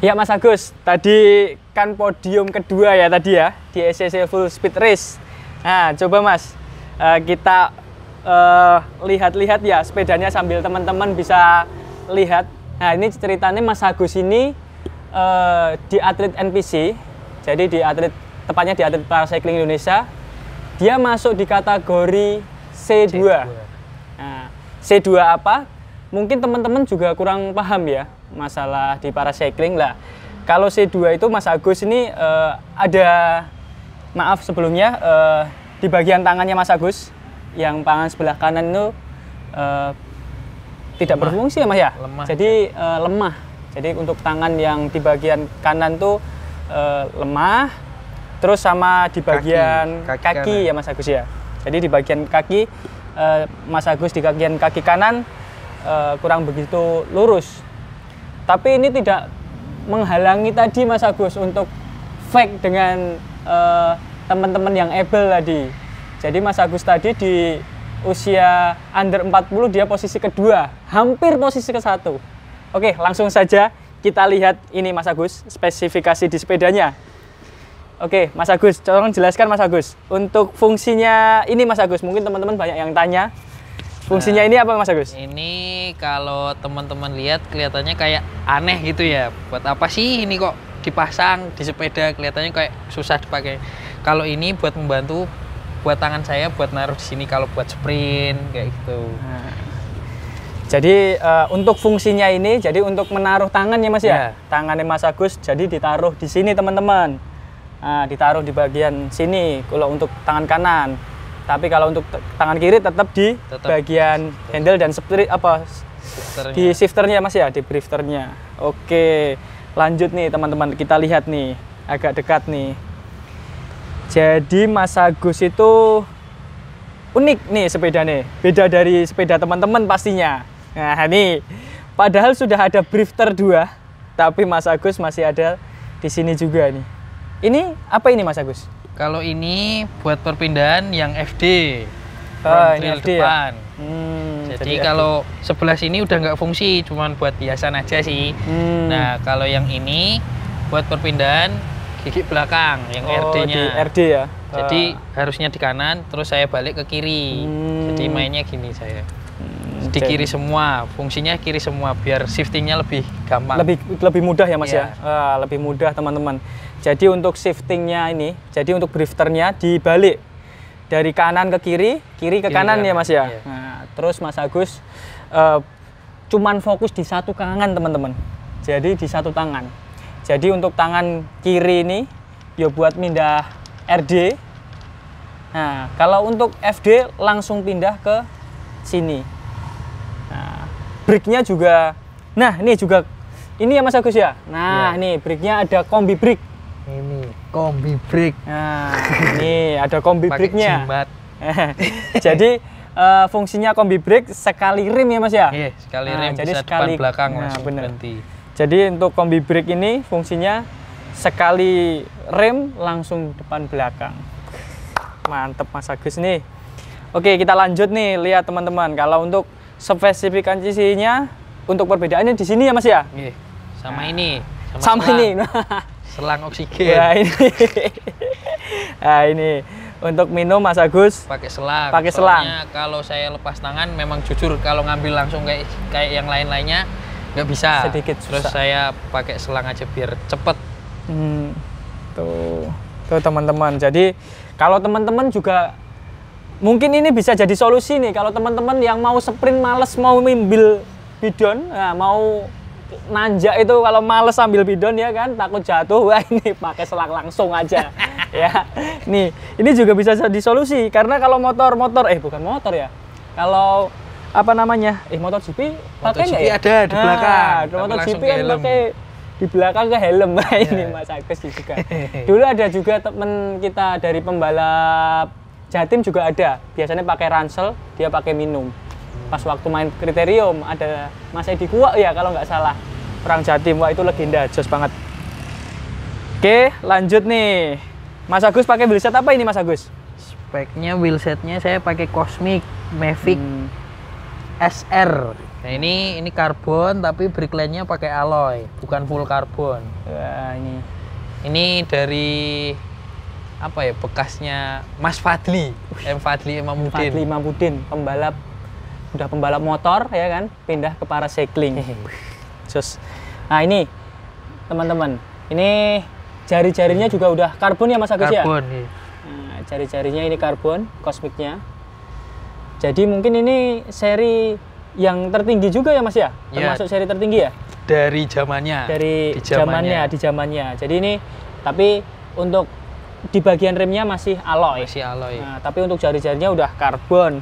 Ya Mas Agus, tadi kan podium kedua ya tadi ya di SCC Full Speed Race. Nah, coba Mas, kita lihat-lihat ya sepedanya sambil teman-teman bisa lihat. Nah, ini ceritanya Mas Agus ini di atlet NPC, jadi di atlet, tepatnya di atlet Paracycling Indonesia, dia masuk di kategori C2. Nah, C2 apa? Mungkin teman-teman juga kurang paham ya masalah di paracycling lah. Kalau C2 itu Mas Agus ini ada, maaf sebelumnya, di bagian tangannya Mas Agus yang tangan sebelah kanan itu tidak berfungsi ya Mas ya. Lemah. Jadi lemah. Jadi untuk tangan yang di bagian kanan tuh lemah. Terus sama di bagian kaki ya Mas Agus ya. Jadi di bagian kaki Mas Agus di bagian kaki kanan kurang begitu lurus. Tapi ini tidak menghalangi tadi Mas Agus untuk fake dengan teman-teman yang able tadi. Jadi Mas Agus tadi di usia under 40 dia posisi kedua, hampir posisi ke-1. Oke, langsung saja kita lihat ini Mas Agus, spesifikasi di sepedanya. Oke, Mas Agus, tolong jelaskan Mas Agus. Untuk fungsinya ini Mas Agus, mungkin teman-teman banyak yang tanya. Fungsinya ini apa Mas Agus? Ini kalau teman-teman lihat kelihatannya kayak aneh gitu ya. Buat apa sih ini kok dipasang di sepeda, kelihatannya kayak susah dipakai. Kalau ini buat membantu buat tangan saya buat naruh di sini kalau buat sprint kayak gitu. Nah, jadi untuk fungsinya ini, jadi untuk menaruh tangan ya Mas ya. Tangannya Mas Agus jadi ditaruh di sini teman-teman. Nah, ditaruh di bagian sini kalau untuk tangan kanan. Tapi kalau untuk tangan kiri tetap di bagian handle dan di shifternya Mas ya, di drifternya. Oke, lanjut nih teman-teman, kita lihat nih agak dekat nih. Jadi Mas Agus itu unik nih sepeda nih, beda dari sepeda teman-teman pastinya. Nah ini, padahal sudah ada drifter 2, tapi Mas Agus masih ada di sini juga nih. Ini apa ini Mas Agus? Kalau ini buat perpindahan yang FD, ini FD depan. Ya? Jadi kalau sebelah sini udah nggak fungsi, cuman buat hiasan aja sih. Nah kalau yang ini buat perpindahan gigi belakang, yang RD-nya. RD ya. Jadi harusnya di kanan, terus saya balik ke kiri. Jadi mainnya gini saya. Di kiri semua, fungsinya kiri semua, biar shiftingnya lebih gampang. Lebih mudah ya Mas ya. Lebih mudah teman-teman. Jadi untuk shiftingnya ini, jadi untuk drifternya dibalik dari kanan ke kiri, kiri ke kanan ya Mas ya. Iya. Nah, terus Mas Agus cuman fokus di satu tangan teman-teman. Jadi di satu tangan. Jadi untuk tangan kiri ini, ya buat pindah RD. Nah, kalau untuk FD langsung pindah ke sini. Nah, brake-nya juga, nah ini juga, ini ya Mas Agus ya. Nah, nih brake-nya ada kombi brake. Ini kombi brake. Nah, ini ada kombi brake-nya. Jadi fungsinya kombi brake sekali rem ya Mas ya? Iya, sekali rem jadi bisa sekali depan belakang nah, langsung berhenti. Jadi untuk kombi brake ini fungsinya sekali rem langsung depan belakang. Mantep Mas Agus nih. Oke, kita lanjut nih, lihat teman-teman. Kalau untuk spesifikasinya untuk perbedaannya di sini ya Mas ya? Iya. Sama ini. Sama ini. Selang oksigen. Nah, ini. Nah, ini untuk minum Mas Agus pakai selang. Pakai selang. Soalnya kalau saya lepas tangan memang jujur kalau ngambil langsung kayak yang lain-lainnya nggak bisa. Sedikit Terus susah. saya pakai selang aja biar cepet. Tuh teman-teman. Jadi kalau teman-teman juga mungkin ini bisa jadi solusi nih. Kalau teman-teman yang mau sprint males mau ambil bidon, nah, mau nanjak itu kalau males ambil bidon ya kan, takut jatuh, wah ini pakai selang langsung aja. Ya, nih ini juga bisa jadi solusi karena kalau motor bukan motor ya. Kalau apa namanya? Motor GP pakai nggak ya? Ada di belakang. Motor GP kan pakai di belakang ke helm. Ini Mas Agus juga. Dulu ada juga temen kita dari pembalap Jatim juga ada. Biasanya pakai ransel, dia pakai minum. Pas waktu main kriterium ada Mas Edi Kuwak ya kalau nggak salah, orang Jatim. Wah itu legenda, jos banget. Oke, lanjut nih. Mas Agus pakai wheelset apa ini Mas Agus? Speknya wheelsetnya saya pakai Cosmic Mavic SR. Nah ini karbon tapi brake-line-nya pakai alloy, bukan full karbon. Wah, ini dari apa ya, bekasnya Mas Fadli, Fadli Imamuddin, pembalap, udah pembalap motor ya kan, pindah ke paracycling. Terus, nah ini teman-teman, ini jari-jarinya juga udah karbon ya Mas Agus ya? Karbon. Iya. Nah, jari-jarinya ini karbon, kosmiknya. Jadi mungkin ini seri yang tertinggi juga ya Mas ya? Termasuk seri tertinggi ya? Dari zamannya. Di zamannya. Jadi ini, tapi untuk di bagian remnya masih alloy. Nah, tapi untuk jari-jarinya udah karbon.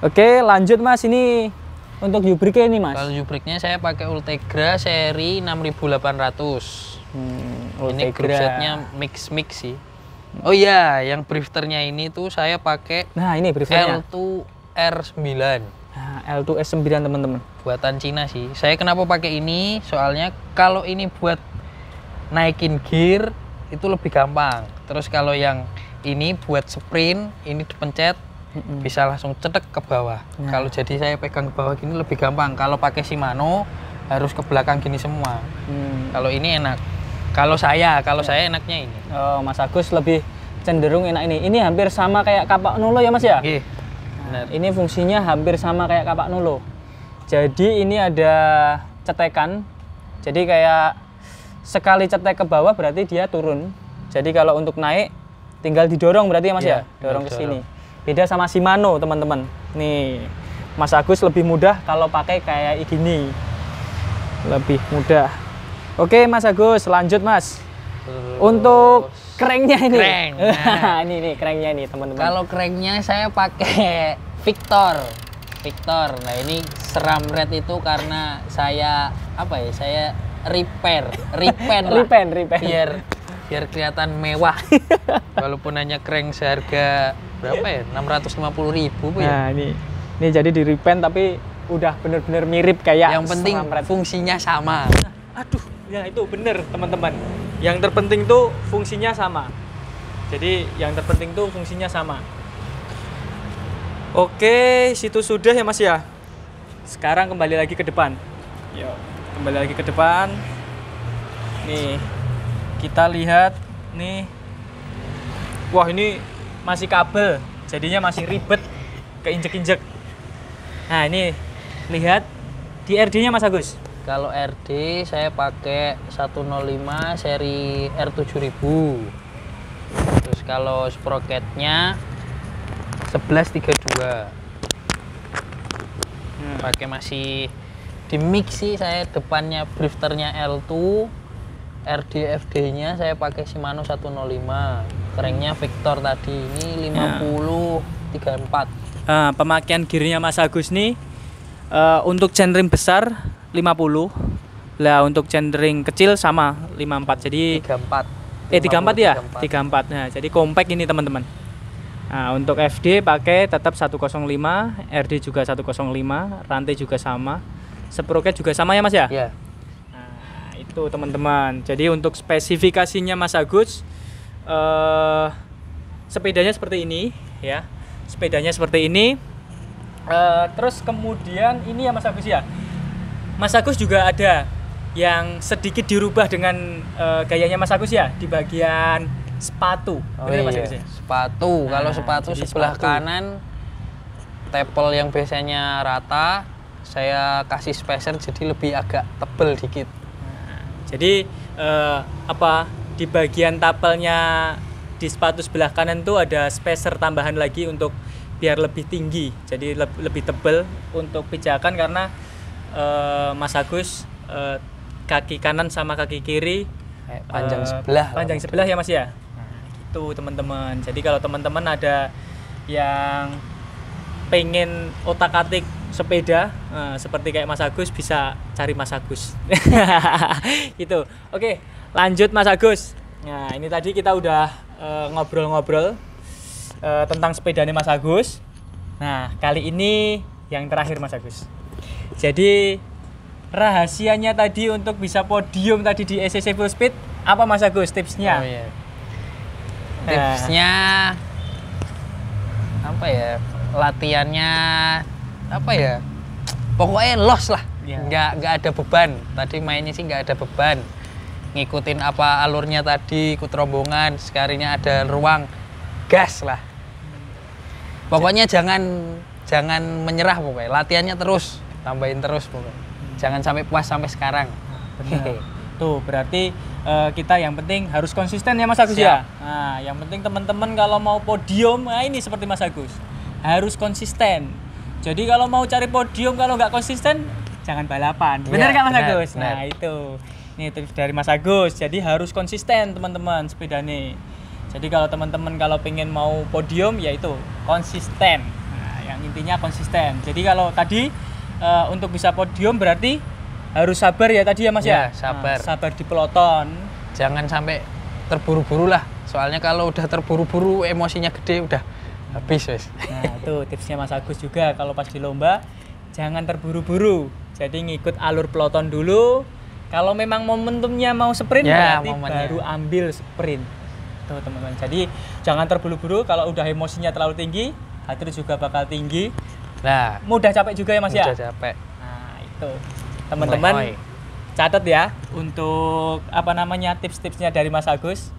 Oke, lanjut Mas. Ini untuk U-brake ini Mas. Kalau U-brake-nya saya pakai Ultegra seri 6800. Ini group setnya mix sih. Oh iya, yang drifternya ini tuh saya pakai. Nah, ini drifternya L2R9. Nah, L2S9 teman-teman. Buatan Cina sih. Saya kenapa pakai ini? Soalnya kalau ini buat naikin gear itu lebih gampang. Terus kalau yang ini buat sprint, ini dipencet bisa langsung cetek ke bawah. Nah. Kalau jadi saya pegang ke bawah gini lebih gampang. Kalau pakai Shimano harus ke belakang gini semua. Kalau ini enak. Kalau saya enaknya ini. Oh, Mas Agus lebih cenderung enak ini. Ini hampir sama kayak kapak nulo ya Mas ya? Iya. Nah, ini fungsinya hampir sama kayak kapak nulo. Jadi ini ada cetekan. Jadi kayak sekali cetek ke bawah berarti dia turun. Jadi kalau untuk naik tinggal didorong berarti ya Mas ya? Dorong ke sini. Beda sama Shimano teman-teman. Nih, Mas Agus lebih mudah kalau pakai kayak gini. Lebih mudah. Oke Mas Agus, lanjut Mas. Untuk cranknya ini. Nah. ini cranknya ini teman-teman. Kalau cranknya saya pakai Victor. Nah ini seram red itu karena saya saya repaint biar kelihatan mewah. Walaupun hanya crank seharga berapa ya, 650.000 Nah ya. ini jadi di repaint tapi udah bener-bener mirip kayak yang penting fungsinya sama. Aduh ya itu bener teman-teman, yang terpenting tuh fungsinya sama. Jadi yang terpenting tuh fungsinya sama. Oke, situ sudah ya Mas ya. Sekarang kembali lagi ke depan. Yuk, kembali lagi ke depan. Nih, kita lihat nih. Wah, ini masih kabel. Jadinya masih ribet, keinjek-injek. Nah, ini lihat di RD-nya Mas Agus. Kalau RD saya pakai 105 seri R7000. Terus kalau sprocketnya 1132. Pakai masih di mix sih saya, depannya drifternya L2, RD-FD-nya saya pakai Shimano 105. Cranknya Victor tadi ini 5034. Pemakaian gearnya Mas Agus nih untuk chainring besar 50. Lah untuk chainring kecil sama 54. Jadi 34 ya? 34. Nah, jadi compact ini teman-teman. Nah, untuk FD pakai tetap 105, RD juga 105, rantai juga sama, sprocket juga sama ya Mas ya? Iya. Nah, itu teman-teman. Jadi untuk spesifikasinya Mas Agus, sepedanya seperti ini ya. Sepedanya seperti ini. Terus kemudian ini ya Mas Agus ya. Mas Agus juga ada yang sedikit dirubah dengan gayanya Mas Agus ya di bagian sepatu. Benar Mas Agus ya? Sepatu. Kalau sepatu sebelah kanan tepel yang biasanya rata, saya kasih spacer jadi lebih agak tebel dikit. Jadi di bagian tapelnya di sepatu sebelah kanan tuh ada spacer tambahan lagi untuk biar lebih tinggi, jadi lebih tebel untuk pijakan karena Mas Agus kaki kanan sama kaki kiri panjang sebelah ya Mas ya. Itu teman-teman. Jadi kalau teman-teman ada yang pengen otak-atik sepeda seperti kayak Mas Agus, bisa cari Mas Agus. Itu. Oke, lanjut Mas Agus. Nah, ini tadi kita udah ngobrol-ngobrol tentang sepedanya Mas Agus. Nah, kali ini yang terakhir Mas Agus. Jadi rahasianya tadi untuk bisa podium tadi di SCC Full Speed apa Mas Agus tipsnya? Oh, iya. Tipsnya apa ya? Latihannya apa ya? pokoknya los lah. Ya. Nggak ada beban. Tadi mainnya sih nggak ada beban. Ngikutin apa alurnya tadi, ikut rombongan, sekalinya ada ruang, gas lah. Pokoknya jangan menyerah pokoknya. Latihannya terus, tambahin terus pokoknya. Jangan sampai puas sampai sekarang. Tuh berarti kita yang penting harus konsisten ya Mas Agus ya. Nah, yang penting teman-teman kalau mau podium, nah ini seperti Mas Agus, harus konsisten. Jadi kalau mau cari podium kalau nggak konsisten, jangan balapan. Benar nggak Mas Agus? Benar. Nah itu, ini tips dari Mas Agus. Jadi harus konsisten teman-teman sepeda nih. Jadi kalau teman-teman kalau pengen mau podium, ya itu konsisten. Nah, yang intinya konsisten. Jadi kalau tadi untuk bisa podium berarti harus sabar ya tadi ya Mas ya? Sabar. Nah, sabar di peloton. Jangan sampai terburu-buru lah. Soalnya kalau udah terburu-buru emosinya gede udah habis wes. Nah, itu tipsnya Mas Agus juga kalau pas di lomba jangan terburu-buru. Jadi ngikut alur peloton dulu. Kalau memang momentumnya mau sprint berarti baru ambil sprint. Tuh teman-teman. Jadi jangan terburu-buru, kalau udah emosinya terlalu tinggi, hati juga bakal tinggi. Nah, mudah capek juga ya Mas ya? Mudah capek. Nah, itu. Teman-teman catat ya untuk tips-tipsnya dari Mas Agus.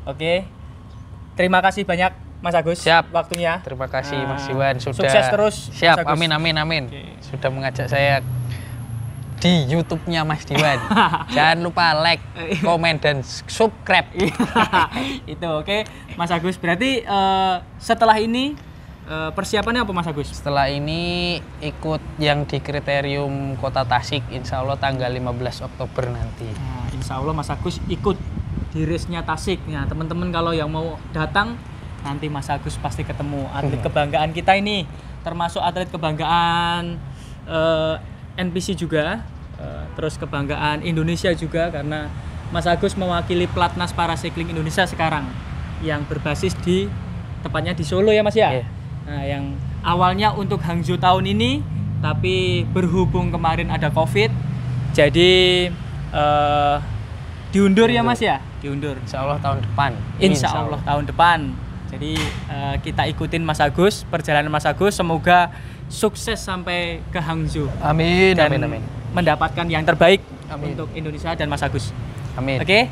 Oke. Terima kasih banyak Mas Agus. Siap. Waktunya. Terima kasih Mas Iwan sudah. Sukses terus. Siap. Amin. Okay. Sudah mengajak saya di YouTube-nya Mas Diwan. Jangan lupa like, komen dan subscribe. Itu oke. Mas Agus berarti setelah ini persiapannya apa Mas Agus? Setelah ini ikut yang di kriterium Kota Tasik, insya Allah tanggal 15 Oktober nanti. Nah, insya Allah Mas Agus ikut di race-nya Tasik. Nah, teman-teman kalau yang mau datang, nanti Mas Agus pasti ketemu atlet kebanggaan kita ini, termasuk atlet kebanggaan NPC juga, terus kebanggaan Indonesia juga, karena Mas Agus mewakili Platnas Paracycling Indonesia sekarang yang berbasis tepatnya di Solo ya Mas ya? Yeah. Nah, yang awalnya untuk Hangzhou tahun ini, tapi berhubung kemarin ada COVID, jadi diundur ya Mas ya? Diundur. Insya Allah tahun depan. Insya Allah tahun depan. Jadi kita ikutin Mas Agus, perjalanan Mas Agus, semoga sukses sampai ke Hangzhou. Amin. Dan amin. mendapatkan yang terbaik amin. Untuk Indonesia dan Mas Agus. Amin. Oke,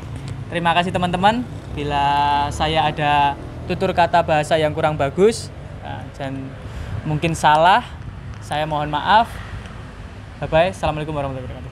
terima kasih teman-teman. Bila saya ada tutur kata bahasa yang kurang bagus dan mungkin salah, saya mohon maaf. Bye-bye. Assalamualaikum warahmatullahi wabarakatuh.